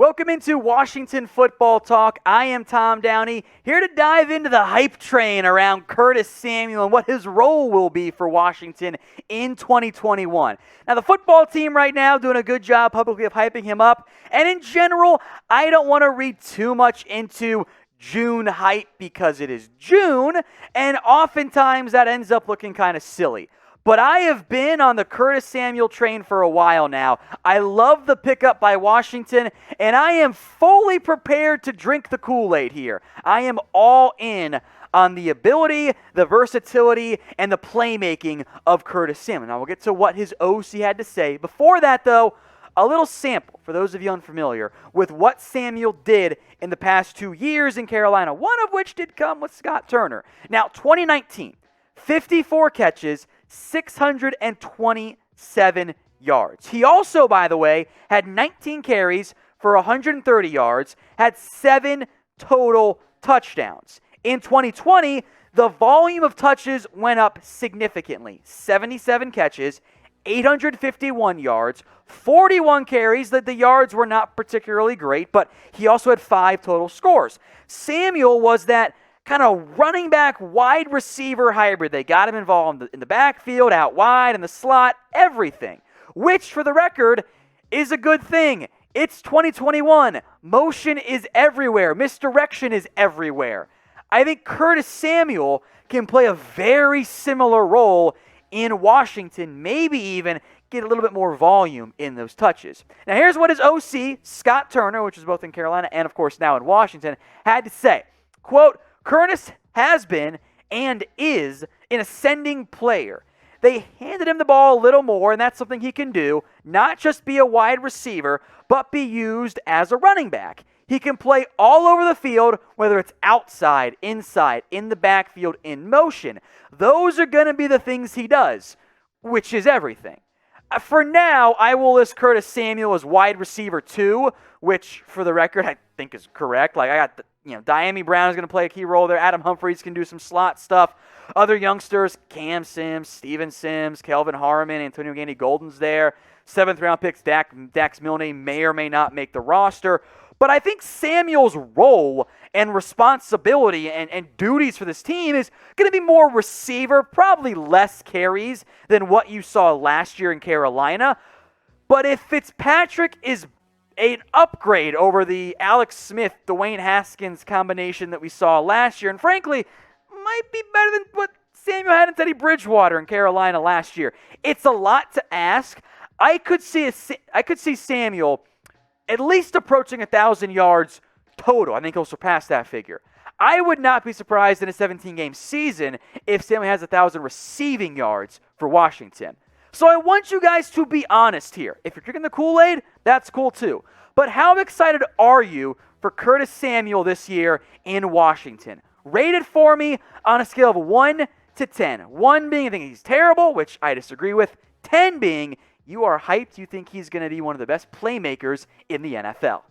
Welcome into Washington Football Talk. I am Tom Downey, here to dive into the hype train around Curtis Samuel and what his role will be for Washington in 2021. Now, the football team right now doing a good job publicly of hyping him up. And in general, I don't want to read too much into June hype because it is June, and oftentimes that ends up looking kind of silly. But I have been on the Curtis Samuel train for a while now. I love the pickup by Washington, and I am fully prepared to drink the Kool-Aid here. I am all in on the ability, the versatility, and the playmaking of Curtis Samuel. Now we'll get to what his OC had to say. Before that, though, a little sample for those of you unfamiliar with what Samuel did in the past 2 years in Carolina, one of which did come with Scott Turner. Now, 2019, 54 catches, 627 yards. He also, by the way, had 19 carries for 130 yards, had 7 total touchdowns. In 2020, the volume of touches went up significantly. 77 catches, 851 yards, 41 carries. The yards were not particularly great, but he also had 5 total scores. Samuel was that kind of running back, wide receiver hybrid. They got him involved in the backfield, out wide, in the slot, everything. Which, for the record, is a good thing. It's 2021. Motion is everywhere. Misdirection is everywhere. I think Curtis Samuel can play a very similar role in Washington, maybe even get a little bit more volume in those touches. Now, here's what his OC, Scott Turner, which is both in Carolina and, of course, now in Washington, had to say. Quote, Curtis has been and is an ascending player. They handed him the ball a little more, and that's something he can do, not just be a wide receiver, but be used as a running back. He can play all over the field, whether it's outside, inside, in the backfield, in motion. Those are going to be the things he does, which is everything. For now, I will list Curtis Samuel as wide receiver 2, which, for the record, I think is correct. Like, I got Diami Brown is going to play a key role there. Adam Humphries can do some slot stuff. Other youngsters, Cam Sims, Steven Sims, Kelvin Harmon, Antonio Gandy Golden's there. 7th round picks, Dax Milne may or may not make the roster. But I think Samuel's role and responsibility and duties for this team is going to be more receiver, probably less carries than what you saw last year in Carolina. But if Fitzpatrick is an upgrade over the Alex Smith, Dwayne Haskins combination that we saw last year, and frankly, might be better than what Samuel had in Teddy Bridgewater in Carolina last year. It's a lot to ask. I could see Samuel at least approaching 1,000 yards total. I think he'll surpass that figure. I would not be surprised in a 17-game season if Samuel has 1,000 receiving yards for Washington. So I want you guys to be honest here. If you're drinking the Kool-Aid, that's cool too. But how excited are you for Curtis Samuel this year in Washington? Rate it for me on a scale of 1 to 10. 1 being I think he's terrible, which I disagree with. 10 being you are hyped. You think he's going to be one of the best playmakers in the NFL.